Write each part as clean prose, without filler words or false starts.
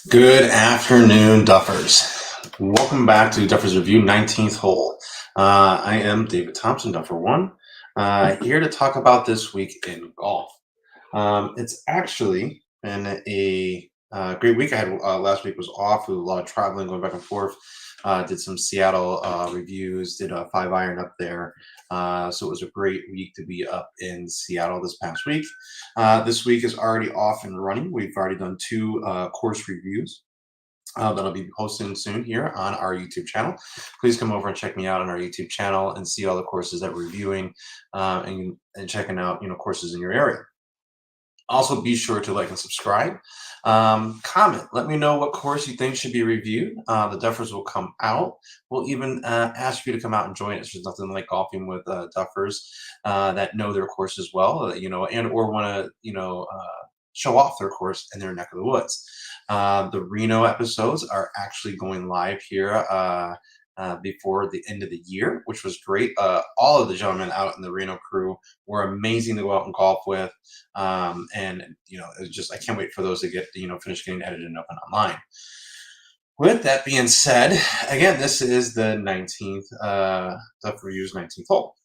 Good afternoon, Duffers. Welcome back to Duffers Review 19th Hole. I am David Thompson, Duffer One, here to talk about this week in golf. It's actually been a great week. I had last week was off with a lot of traveling, going back and forth. Did some Seattle reviews, did a 5-iron up there. So it was a great week to be up in Seattle this past week. This week is already off and running. We've already done 2 course reviews that I'll be posting soon here on our YouTube channel. Please come over and check me out on our YouTube channel and see all the courses that we're reviewing and checking out, courses in your area. Also, be sure to like and subscribe. Comment. Let me know what course you think should be reviewed. The Duffers will come out. We'll even ask you to come out and join us. There's nothing like golfing with Duffers that know their course as well, and or want to, show off their course in their neck of the woods. The Reno episodes are actually going live here before the end of the year, which was great. All of the gentlemen out in the Reno crew were amazing to go out and golf with. And it's just, I can't wait for those to get, finish getting edited up and online. With that being said, again, this is the 19th, Duff Reviews 19th hole.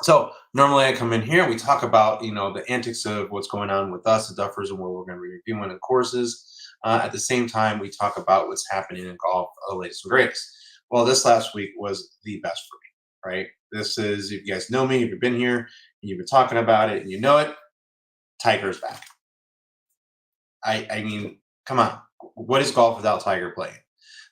So normally I come in here, we talk about, the antics of what's going on with us, the Duffers, and what we're going to be reviewing the courses. At the same time, we talk about what's happening in golf, the latest and greatest. Well, this last week was the best for me, right? This is, if you guys know me, if you've been here, and you've been talking about it, and you know it, Tiger's back. I mean, come on. What is golf without Tiger playing?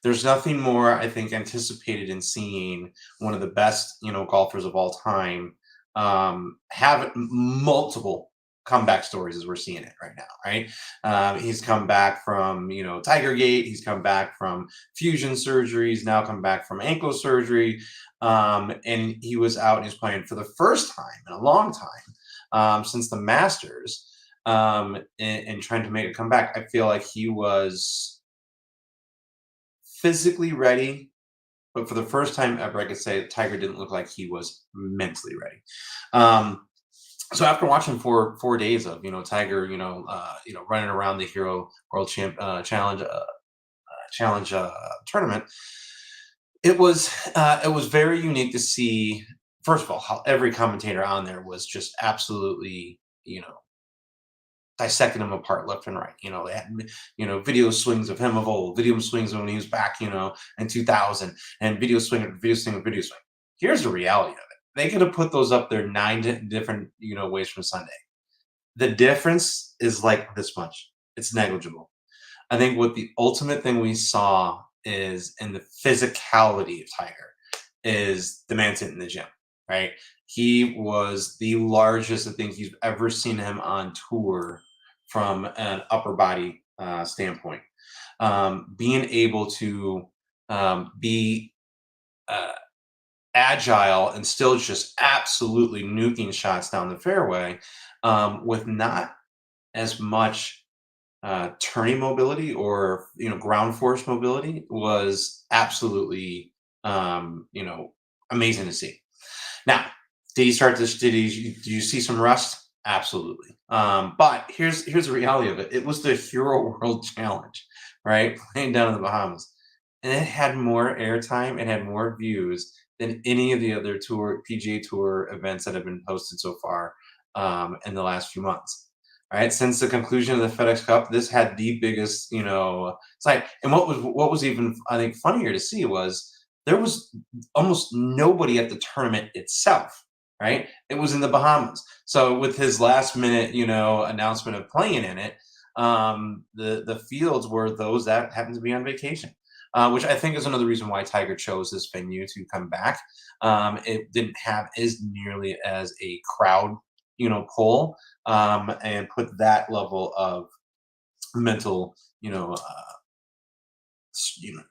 There's nothing more, I think, anticipated in seeing one of the best, golfers of all time have multiple comeback stories as we're seeing it right now, right? He's come back from, Tiger Gate. He's come back from fusion surgery. He's now come back from ankle surgery. And he was out and he's playing for the first time in a long time since the Masters and trying to make a comeback. I feel like he was physically ready, but for the first time ever, I could say Tiger didn't look like he was mentally ready. So after watching 4 days of Tiger, running around the Hero World Challenge tournament, it was very unique to see. First of all, how every commentator on there was just absolutely dissecting him apart left and right. They had video swings of him of old, video swings when he was back in 2000, and video swing. Here's the reality of it. They could have put those up there 9 different, ways from Sunday. The difference is like this much. It's negligible. I think what the ultimate thing we saw is in the physicality of Tiger is the man sitting in the gym, right? He was the largest I think you've ever seen him on tour from an upper body standpoint. Being able to be agile and still just absolutely nuking shots down the fairway with not as much turning mobility or ground force mobility was absolutely amazing to see. Now, did he start this? Did you see some rust? Absolutely. But here's the reality of it. It was the Hero World Challenge, right? Playing down in the Bahamas, and it had more airtime. It had more views than any of the other PGA Tour events that have been hosted so far in the last few months. All right, since the conclusion of the FedEx Cup, this had the biggest, site. And what was even I think funnier to see was there was almost nobody at the tournament itself. Right, it was in the Bahamas. So with his last minute, announcement of playing in it, the fields were those that happened to be on vacation. Which I think is another reason why Tiger chose this venue to come back. It didn't have as nearly as a crowd, pull, and put that level of mental,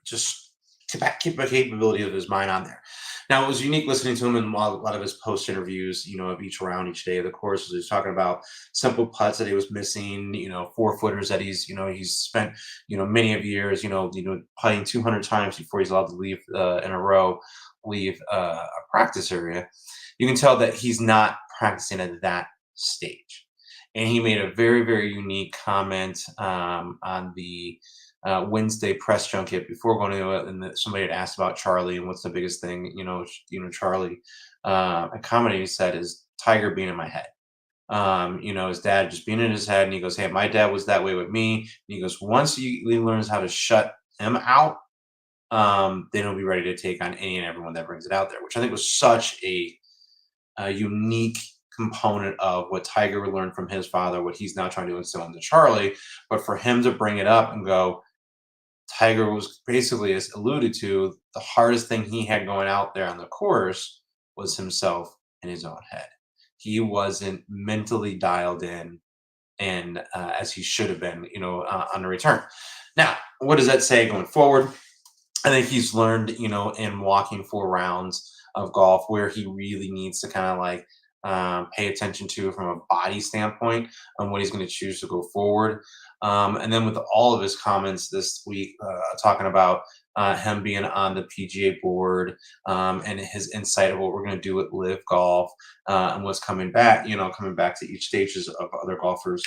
just keep the capability of his mind on there. Now, it was unique listening to him in a lot of his post interviews, of each round, each day of the course. He was talking about simple putts that he was missing, 4-footers that he's spent, many of years, putting 200 times before he's allowed to leave in a row, leave a practice area. You can tell that he's not practicing at that stage. And he made a very, very unique comment on the Wednesday press junket before going to it, and that somebody had asked about Charlie and what's the biggest thing, Charlie. A comment he said is Tiger being in my head. His dad just being in his head, and he goes, "Hey, my dad was that way with me." And he goes, "Once he learns how to shut him out, then he'll be ready to take on any and everyone that brings it out there," which I think was such a unique component of what Tiger learned from his father, what he's now trying to instill into Charlie. But for him to bring it up and go, Tiger was basically, as alluded to, the hardest thing he had going out there on the course was himself in his own head. He wasn't mentally dialed in and as he should have been, on the return. Now, what does that say going forward? I think he's learned, in walking 4 rounds of golf where he really needs to kind of like pay attention to from a body standpoint on what he's going to choose to go forward. And then with all of his comments this week, talking about him being on the PGA board and his insight of what we're going to do with Live Golf and what's coming back to each stages of other golfers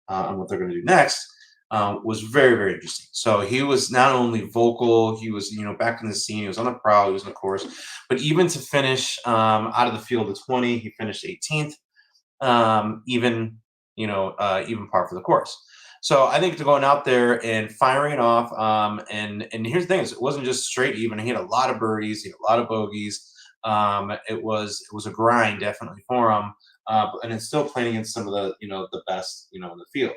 and what they're going to do next was very, very interesting. So he was not only vocal, he was, back in the scene, he was on the prowl, he was on the course, but even to finish out of the field of 20, he finished 18th, even par for the course. So I think to going out there and firing it off, and here's the thing: is it wasn't just straight even. He had a lot of birdies, he had a lot of bogeys. It was a grind definitely for him, and it's still playing against some of the best in the field.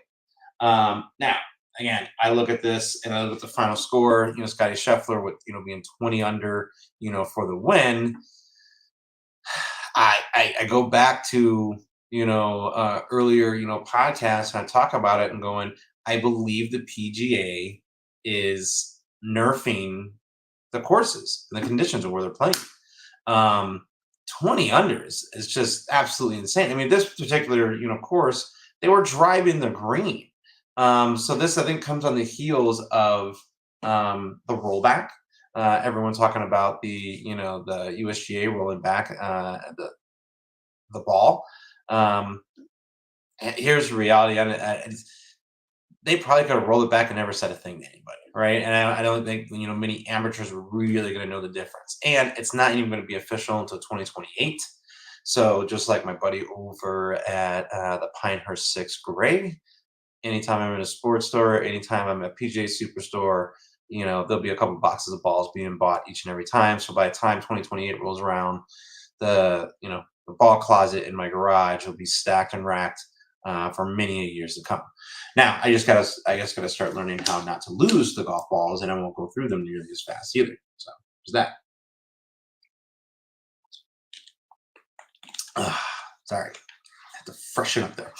Now, again, I look at this and I look at the final score. Scotty Scheffler with being 20 under, for the win. I go back to earlier podcasts and I talk about it and going, I believe the PGA is nerfing the courses and the conditions of where they're playing. 20 unders is just absolutely insane. I mean, this particular course, they were driving the green. So this, I think, comes on the heels of the rollback. Everyone's talking about the USGA rolling back the ball. Here's the reality. They probably could have rolled it back and never said a thing to anybody, right? And I don't think many amateurs were really going to know the difference. And it's not even going to be official until 2028. So just like my buddy over at the Pinehurst 6, Greg, anytime I'm in a sports store, anytime I'm at PGA Superstore, there'll be a couple boxes of balls being bought each and every time. So by the time 2028 rolls around, the ball closet in my garage will be stacked and racked for many years to come. Now, I guess gotta start learning how not to lose the golf balls, and I won't go through them nearly as fast either. So there's that. Sorry, I have to freshen up there.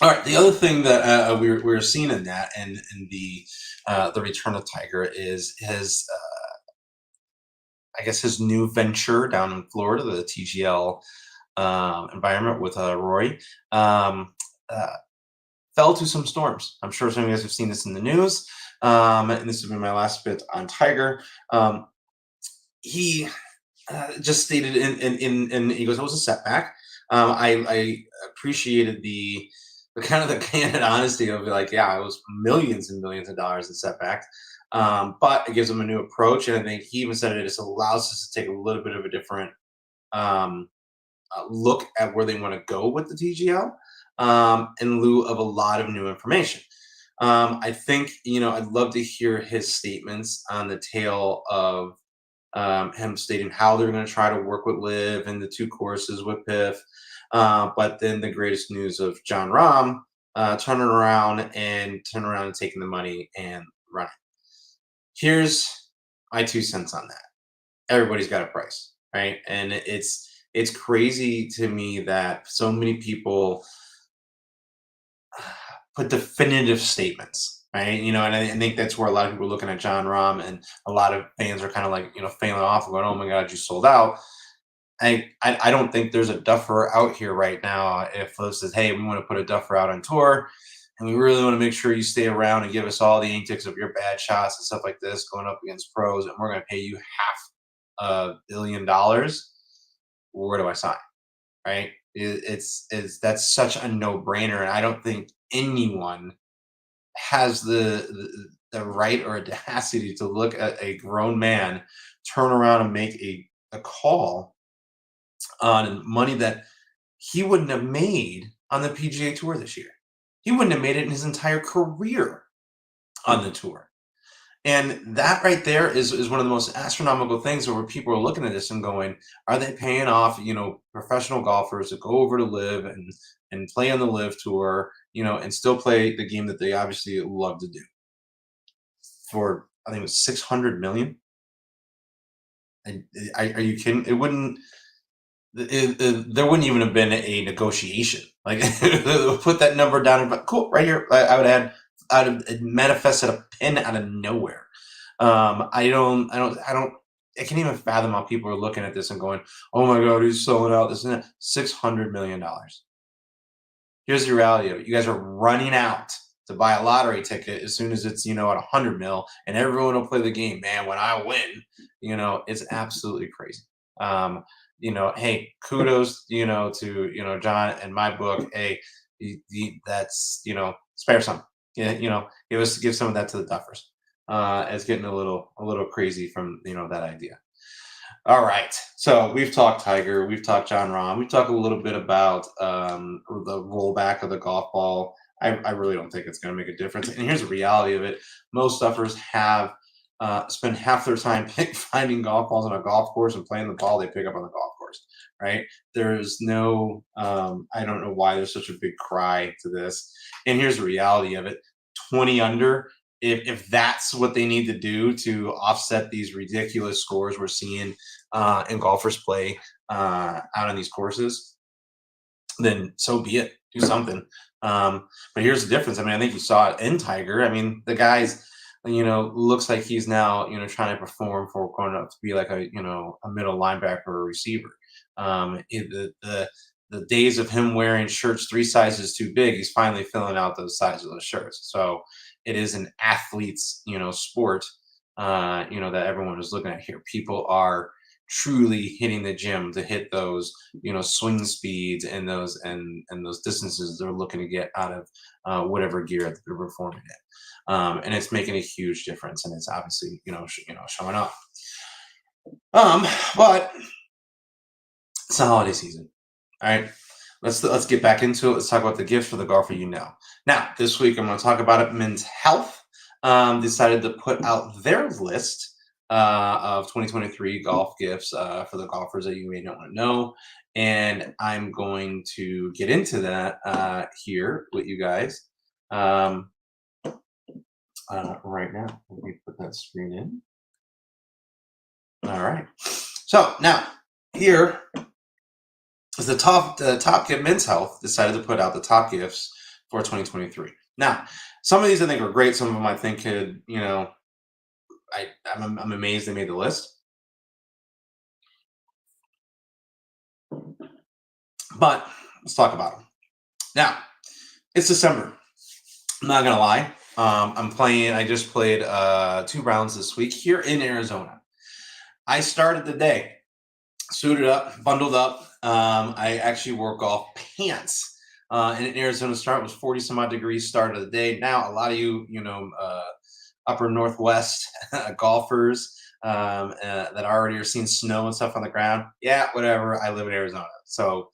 All right. The other thing that we're seeing in that and in the return of Tiger is his his new venture down in Florida, the TGL environment with Rory, uh, fell to some storms. I'm sure some of you guys have seen this in the news, and this has been my last bit on Tiger. He just stated in he goes, it was a setback. I appreciated the kind of the candid honesty of like, yeah, it was millions and millions of dollars in setbacks. But it gives them a new approach, and I think he even said it just allows us to take a little bit of a different um, look at where they want to go with the TGL in lieu of a lot of new information. I think I'd love to hear his statements on the tail of him stating how they're going to try to work with Liv and the 2 courses with Piff. But then the greatest news of John Rahm turning around and taking the money and running. Here's my 2 cents on that. Everybody's got a price, right? And it's crazy to me that so many people put definitive statements, right? And I think that's where a lot of people are looking at John Rahm, and a lot of fans are kind of like, failing off and going, "Oh my God, you sold out." I don't think there's a duffer out here right now. If Liv says, "Hey, we want to put a duffer out on tour, and we really want to make sure you stay around and give us all the antics of your bad shots and stuff like this going up against pros, and we're going to pay you $500 million," where do I sign? Right? It's that's such a no-brainer, and I don't think anyone has the right or audacity to look at a grown man turn around and make a call on money that he wouldn't have made on the PGA Tour this year. He wouldn't have made it in his entire career on the tour. And that right there is one of the most astronomical things where people are looking at this and going, are they paying off, professional golfers to go over to live and play on the live tour, and still play the game that they obviously love to do for I think it was 600 million. And are you kidding? It wouldn't there wouldn't even have been a negotiation. Like put that number down and but cool, right here. I'd have manifested a pin out of nowhere. I can't even fathom how people are looking at this and going, "Oh my God, he's selling out this and that." $600 million. Here's the reality of it: you guys are running out to buy a lottery ticket as soon as it's at 100 mil, and everyone will play the game. Man, when I win, it's absolutely crazy. Hey, kudos, to John and my book. Hey, that's spare some. Yeah, give some of that to the Duffers. It's getting a little crazy from that idea. All right. So we've talked Tiger, we've talked John Rahm, we've talked a little bit about the rollback of the golf ball. I really don't think it's going to make a difference. And here's the reality of it: most stuffers have spend half their time finding golf balls on a golf course and playing the ball they pick up on the golf course. Right? There's no, I don't know why there's such a big cry to this. And here's the reality of it: 20 under. If that's what they need to do to offset these ridiculous scores we're seeing and golfers play out on these courses, then so be it. Do something. But here's the difference. I mean, I think you saw it in Tiger. I mean, the guy's, looks like he's now, trying to perform for going up to be like a middle linebacker or receiver. The days of him wearing shirts 3 sizes too big, he's finally filling out those sizes of those shirts. So it is an athlete's, sport, that everyone is looking at here. People are truly hitting the gym to hit those, swing speeds and those distances they're looking to get out of whatever gear that they're performing in. And it's making a huge difference, and it's obviously, showing up. But it's the holiday season. All right. Let's get back into it. Let's talk about the gifts for the golfer you know. Now, this week I'm going to talk about it. Men's Health decided to put out their list of 2023 golf gifts for the golfers that you may not know, and I'm going to get into that here with you guys right now. Let me put that screen in. All right. So now here is the top gift. Men's Health decided to put out the top gifts for 2023. Now, some of these I think are great. Some of them I think could, I'm amazed they made the list. But let's talk about them. Now, it's December. I'm not gonna lie. I just played 2 rounds this week here in Arizona. I started the day suited up, bundled up. I actually wore golf pants. And in Arizona start was 40 some odd degrees start of the day. Now, a lot of you, upper Northwest golfers that already are seeing snow and stuff on the ground. Yeah, whatever. I live in Arizona. So,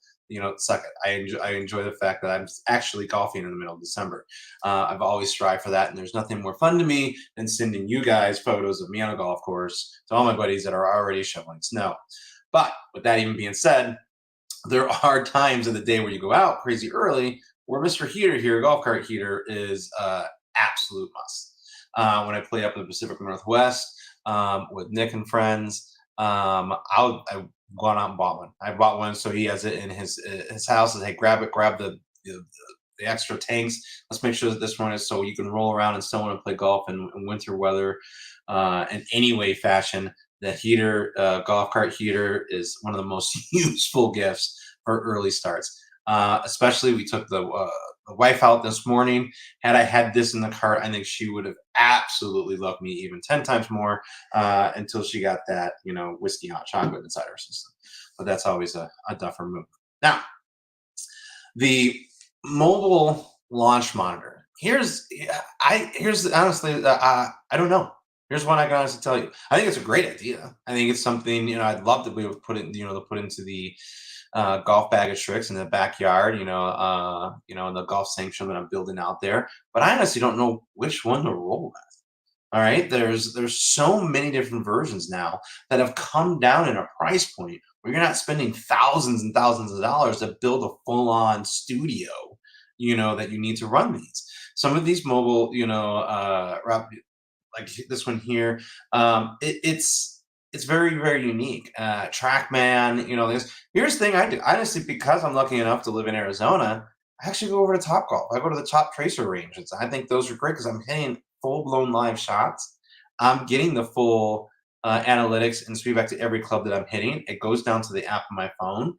suck it. I enjoy the fact that I'm actually golfing in the middle of December. I've always strived for that. And there's nothing more fun to me than sending you guys photos of me on a golf course to all my buddies that are already shoveling snow. But with that even being said, there are times of the day where you go out crazy early where Mr. Heater here, golf cart heater, is absolute must. When I play up in the Pacific Northwest with Nick and friends, I've gone out and bought one. I bought one so he has it in his house. And hey, grab the extra tanks. Let's make sure that this one is so you can roll around and still want to play golf in winter weather in any way fashion. The heater, golf cart heater, is one of the most useful gifts for early starts. Especially, we took the wife out this morning. Had I had this in the cart, I think she would have absolutely loved me even 10 times more until she got that, whiskey hot chocolate inside her system. But that's always a Duffer move. Now, The mobile launch monitor. Here's honestly, I don't know. Here's what I can honestly tell you. I think it's a great idea. I think it's something I'd love to be able to put it to put into the golf bag of tricks in the backyard. In the golf sanctuary that I'm building out there. But I honestly don't know which one to roll with. All right, there's so many different versions now that have come down in a price point where you're not spending thousands and thousands of dollars to build a full-on studio, that you need to run these. Some of these mobile, like this one here, it's very very unique. TrackMan, here's the thing I do honestly because I'm lucky enough to live in Arizona. I actually go over to Top Golf. I go to the Top Tracer range. I think those are great because I'm hitting full blown live shots. I'm getting the full analytics and feedback to every club that I'm hitting. It goes down to the app on my phone.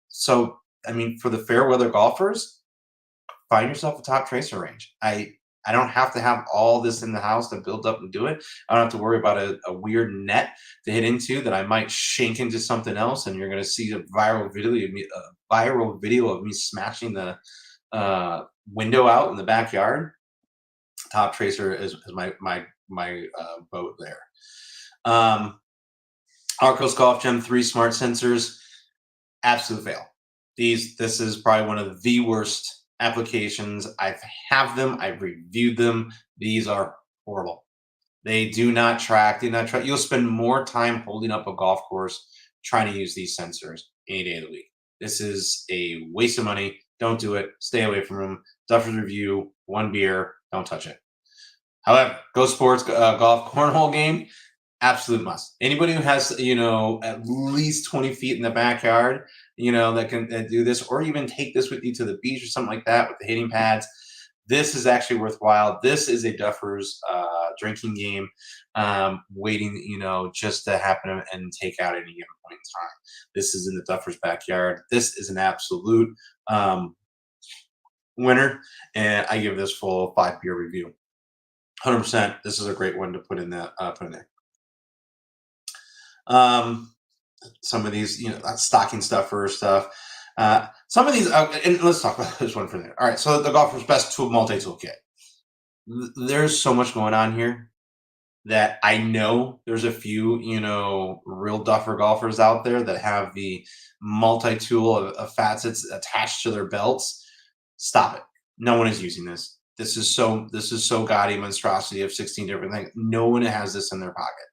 So I mean, for the fair weather golfers, find yourself a top tracer range. I don't have to have all this in the house to build up and do it. I don't have to worry about a weird net to hit into that I might shank into something else, and you're going to see a viral video of me smashing the window out in the backyard. Top tracer is my boat there. Arcos Golf Gem 3 smart sensors, absolute fail. This is probably one of the worst applications. I've have them. I've reviewed them. These are horrible. They do not track. Do not track. You'll spend more time holding up a golf course trying to use these sensors any day of the week. This is a waste of money. Don't do it. Stay away from them. Duffers review. One beer. Don't touch it. However, Go Sports golf cornhole game, absolute must. Anybody who has at least 20 feet in the backyard, that can do this, or even take this with you to the beach or something like that with the hitting pads. This is actually worthwhile. This is a Duffers drinking game, waiting, just to happen and take out at any given point in time. This is in the Duffers backyard. This is an absolute winner, and I give this full 5 beer review. 100%. This is a great one to put in there. Some of these, stocking stuffer stuff. Some of these, and let's talk about this one for there. All right, so the golfer's best tool multi-tool kit. There's so much going on here that I know there's a few, real duffer golfers out there that have the multi-tool of facets attached to their belts. Stop it. No one is using this. This is so gaudy monstrosity of 16 different things. No one has this in their pocket.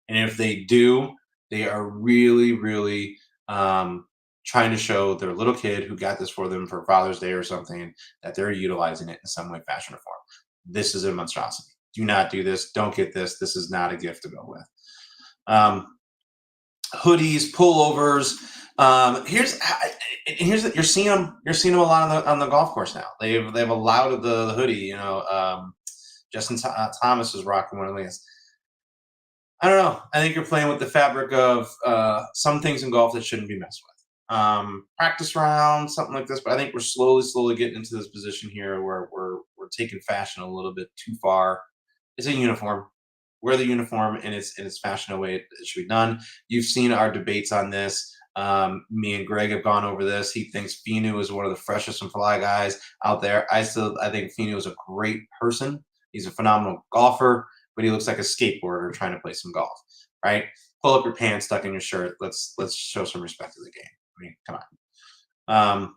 And if they do, they are really, really trying to show their little kid who got this for them for Father's Day or something that they're utilizing it in some way, fashion, or form. This is a monstrosity. Do not do this. Don't get this. This is not a gift to go with. Hoodies, pullovers. Here's you're seeing them. You're seeing them a lot on the golf course now. They've allowed the hoodie. Justin Thomas is rocking one of these. I don't know. I think you're playing with the fabric of some things in golf that shouldn't be messed with. Practice round, something like this. But I think we're slowly getting into this position here where we're taking fashion a little bit too far. It's a uniform. Wear the uniform in its fashion way it should be done. You've seen our debates on this. Me and Greg have gone over this. He thinks Finu is one of the freshest and fly guys out there. I think Finu is a great person. He's a phenomenal golfer, but he looks like a skateboarder trying to play some golf, right? Pull up your pants, tuck in your shirt. Let's show some respect to the game. I mean, come on.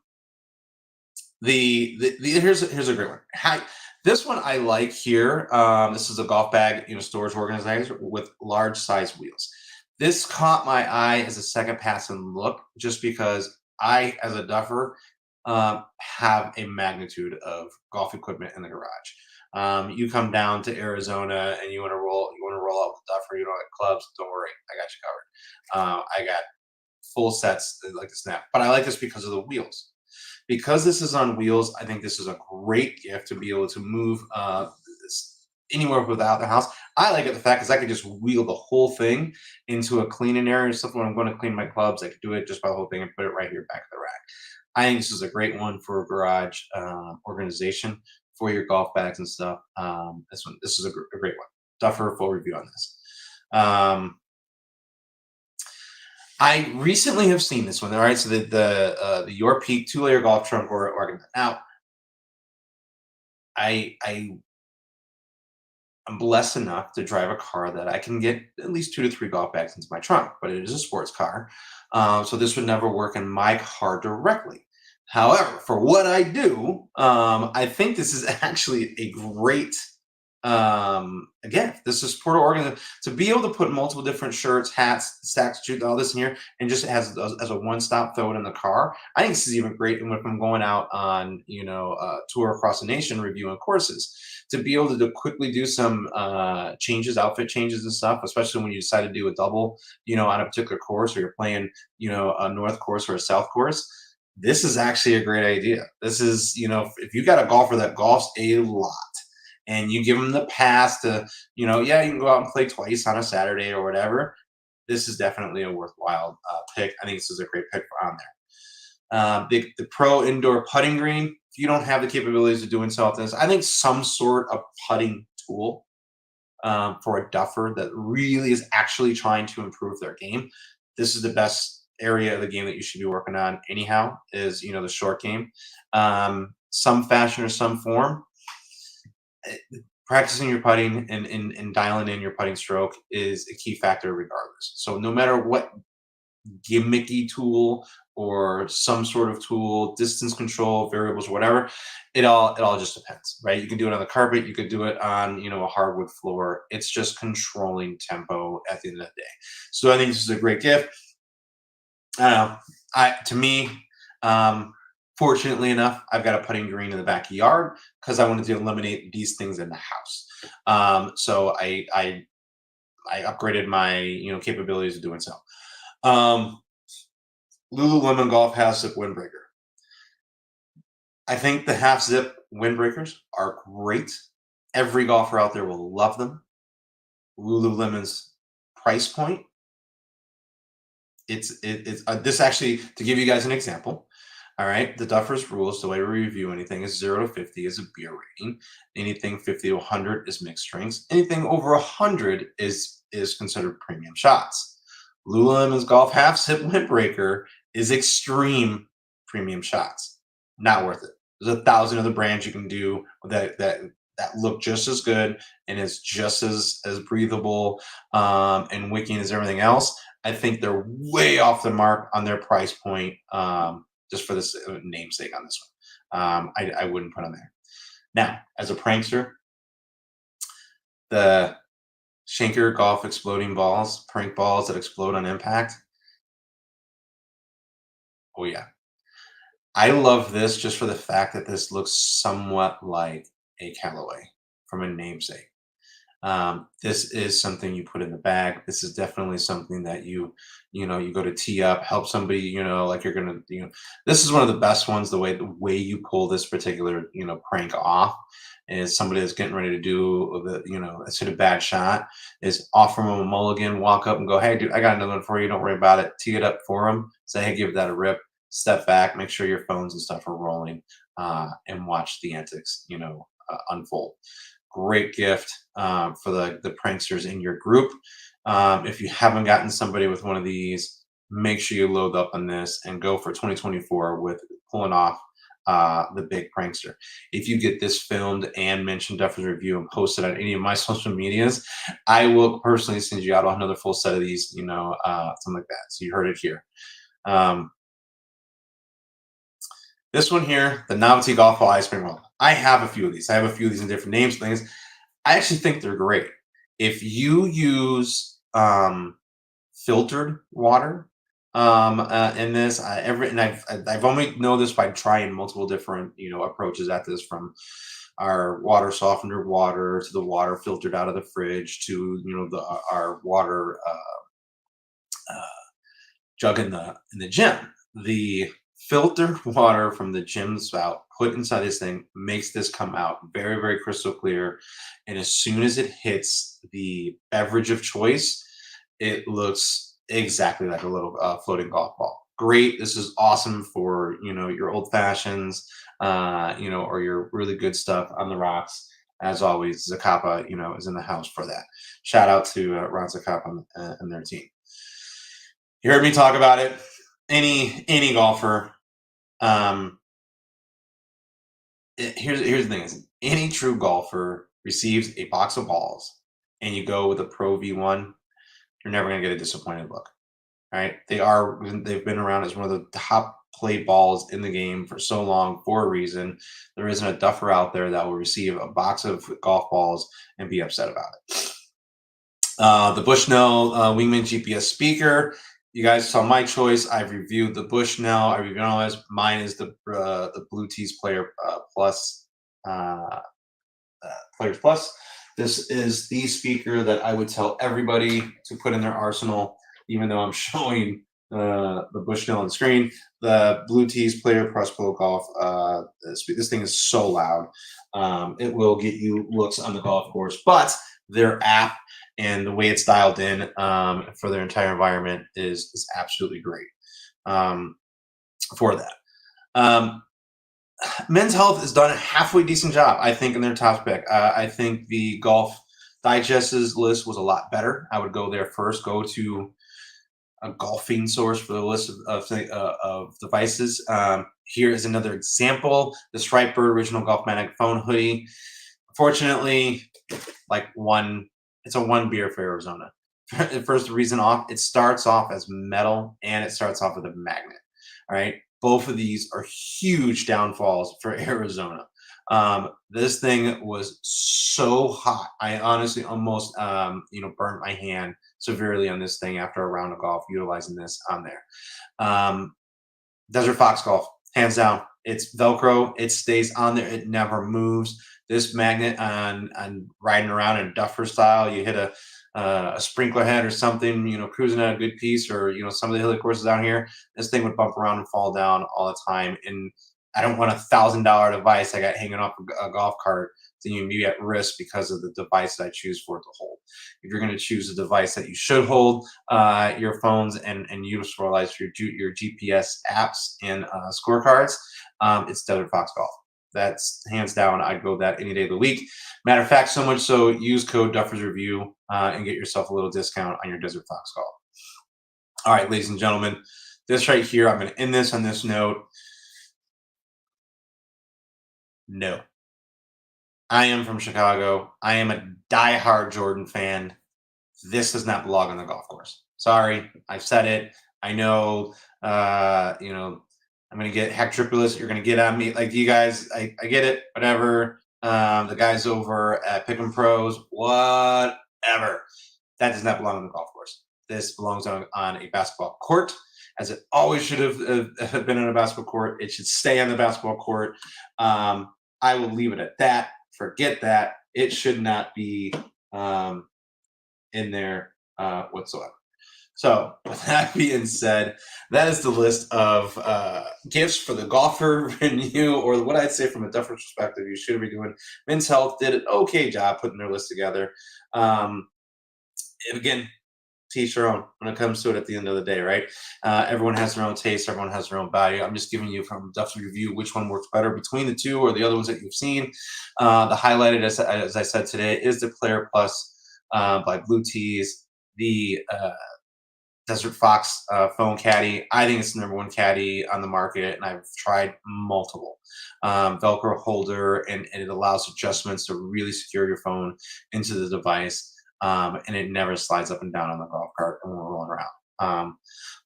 Here's a great one. This one I like here. This is a golf bag, storage organizer with large size wheels. This caught my eye as a second pass and look, just because I, as a duffer, have a magnitude of golf equipment in the garage. You come down to Arizona and you want to roll out with duffer. You don't have clubs. Don't worry, I got you covered. I got full sets like the snap, but I like this because of the wheels. Because this is on wheels, I think this is a great gift to be able to move this anywhere without the house. I like it the fact is I could just wheel the whole thing into a cleaning area. Something when I'm going to clean my clubs, I could do it just by the whole thing and put it right here back of the rack. I think this is a great one for a garage organization for your golf bags and stuff. This is a great one. Duffer full review on this. I recently have seen this one. All right, so the Your Peak 2-layer golf trunk or ornament. Now, I I'm blessed enough to drive a car that I can get at least 2 to 3 golf bags into my trunk, but it is a sports car. So this would never work in my car directly. However, for what I do, I think this is actually a great again, this is Portal Oregon to be able to put multiple different shirts, hats, stacks, shoes, all this in here, and just as a one stop throw it in the car. I think this is even great when I'm going out on tour across the nation reviewing courses to be able to quickly do some changes, outfit changes and stuff, especially when you decide to do a double, on a particular course or you're playing, a north course or a south course. This is actually a great idea. This is, if you got a golfer that golfs a lot and you give them the pass to, yeah, you can go out and play twice on a Saturday or whatever. This is definitely a worthwhile pick. I think this is a great pick for on there. The Pro Indoor Putting Green. If you don't have the capabilities of doing so with this, I think some sort of putting tool for a duffer that really is actually trying to improve their game. This is the best area of the game that you should be working on anyhow is the short game. Some fashion or some form, practicing your putting and dialing in your putting stroke is a key factor regardless. So no matter what gimmicky tool or some sort of tool, distance control, variables, whatever, it all just depends, right? You can do it on the carpet, you could do it on a hardwood floor. It's just controlling tempo at the end of the day. So I think this is a great gift. I don't know. To me, um, fortunately enough, I've got a putting green in the backyard because I wanted to eliminate these things in the house. So I upgraded my capabilities of doing so. Um, Lululemon Golf Half Zip Windbreaker. I think the half zip windbreakers are great. Every golfer out there will love them. Lululemon's price point. It's this actually to give you guys an example. All right, the Duffers rules. The way we review anything is 0 to 50 is a beer rating. Anything 50 to 100 is mixed drinks. Anything over 100 is considered premium shots. Lululemon's Golf Half Zip Windbreaker is extreme premium shots. Not worth it. There's 1,000 other brands you can do that look just as good and is just as breathable and wicking as everything else. I think they're way off the mark on their price point, just for this namesake on this one. I wouldn't put on there. Now, as a prankster, the Shanker Golf exploding balls, prank balls that explode on impact. Oh yeah, I love this just for the fact that this looks somewhat like a Callaway from a namesake. This is something you put in the bag. This is definitely something that you go to tee up, help somebody, like you're gonna, this is one of the best ones. The way you pull this particular, prank off is somebody that's getting ready to do let's hit a bad shot, is offer them a mulligan, walk up and go, hey, dude, I got another one for you. Don't worry about it. Tee it up for them. Say, hey, give that a rip. Step back, make sure your phones and stuff are rolling, and watch the antics, unfold. Great gift for the pranksters in your group. If you haven't gotten somebody with one of these, make sure you load up on this and go for 2024 with pulling off the big prankster. If you get this filmed and mention Duffers Review and post it on any of my social medias, I will personally send you out another full set of these, something like that. So you heard it here. Um, this one here, the Novelty Golf Ball Ice Cream Roll. I have a few of these. I have a few of these in different names, things. I actually think they're great. If you use filtered water in this, and I've only know this by trying multiple different approaches at this, from our water softener water to the water filtered out of the fridge to our water uh, jug in the gym. The filtered water from the gym spout put inside this thing makes this come out very, very crystal clear. And as soon as it hits the beverage of choice, it looks exactly like a little floating golf ball. Great. This is awesome for your old fashions, or your really good stuff on the rocks. As always, Zacapa, is in the house for that. Shout out to Ron Zacapa and their team. You heard me talk about it. Any golfer. Um, here's the thing: is any true golfer receives a box of balls, and you go with a Pro V1, you're never going to get a disappointed look. Right? They've been around as one of the top played balls in the game for so long for a reason. There isn't a duffer out there that will receive a box of golf balls and be upset about it. The Bushnell Wingman GPS speaker. You guys saw my choice. I've reviewed the Bushnell. I reviewed all this. Mine is the Bluetooth Player Plus uh, Players Plus. This is the speaker that I would tell everybody to put in their arsenal, even though I'm showing the Bushnell on the screen. The Bluetooth Player Plus Pro Golf. This thing is so loud. It will get you looks on the golf course, but their app and the way it's dialed in for their entire environment is absolutely great for that. Men's Health has done a halfway decent job, I think, in their top pick. I think the Golf Digest's list was a lot better. I would go there first. Go to a golfing source for the list of devices. Here is another example: the Striper Original Golf Magnetic Phone Hoodie. Unfortunately, it's a one beer for Arizona. First reason off, it starts off as metal and it starts off with a magnet. All right. Both of these are huge downfalls for Arizona. This thing was so hot. I honestly almost, burnt my hand severely on this thing after a round of golf utilizing this on there. Desert Fox Golf, hands down. It's Velcro. It stays on there. It never moves. This magnet on riding around in Duffer style, you hit a sprinkler head or something, cruising at a good piece, or some of the hilly courses down here, this thing would bump around and fall down all the time. And I don't want $1,000 device I got hanging off a golf cart to be at risk because of the device that I choose for it to hold. If you're going to choose a device that you should hold, your phones and use for your GPS apps and scorecards, it's Desert Fox Golf. That's hands down. I'd go that any day of the week. Matter of fact, so much so, use code Duffers Review and get yourself a little discount on your Desert Fox Golf. All right, ladies and gentlemen, this right here, I'm going to end this on this note. No. I am from Chicago. I am a diehard Jordan fan. This does not belong on the golf course. Sorry, I've said it. I know, I'm going to get hectriculous. You're going to get on me. Like, you guys, I get it. Whatever. The guys over at Pick'em Pros, whatever. That does not belong on the golf course. This belongs on a basketball court, as it always should have been on a basketball court. It should stay on the basketball court. I will leave it at that. Forget that. It should not be in there whatsoever. So, with that being said, that is the list of gifts for the golfer renew, or what I'd say from a Duffer perspective, you should be doing. Men's Health did an okay job putting their list together. Again, teach your own when it comes to it at the end of the day, right? Everyone has their own taste. Everyone has their own value. I'm just giving you from Duff's review which one works better between the two or the other ones that you've seen. The highlighted, as I said today, is the Player Plus by Blue Tees. The Desert Fox phone caddy. I think it's the number one caddy on the market, and I've tried multiple. Velcro holder, and it allows adjustments to really secure your phone into the device. And it never slides up and down on the golf cart when we're rolling around.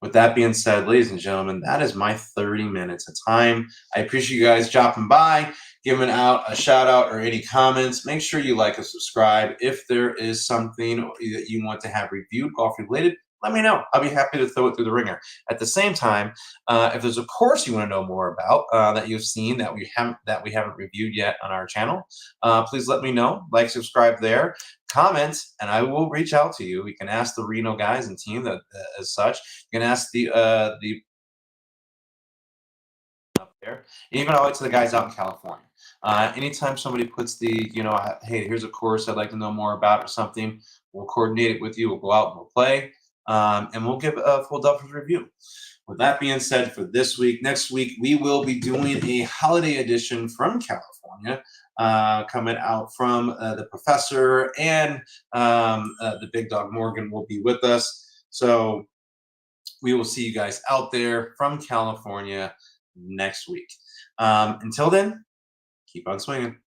With that being said, ladies and gentlemen, that is my 30 minutes of time. I appreciate you guys dropping by, giving out a shout out or any comments. Make sure you like and subscribe. If there is something that you want to have reviewed, golf related, let me know. I'll be happy to throw it through the ringer. At the same time, if there's a course you want to know more about that you've seen that we haven't reviewed yet on our channel, please let me know. Like, subscribe there, comment, and I will reach out to you. You can ask the Reno guys and team that as such. You can ask the up there, even all the way to the guys out in California. Anytime somebody puts the, hey, here's a course I'd like to know more about or something, we'll coordinate it with you. We'll go out and we'll play. And we'll give a full Duffers review. With that being said, for this week, next week, we will be doing a holiday edition from California, coming out from the professor, and the big dog Morgan will be with us. So we will see you guys out there from California next week. Until then, keep on swinging.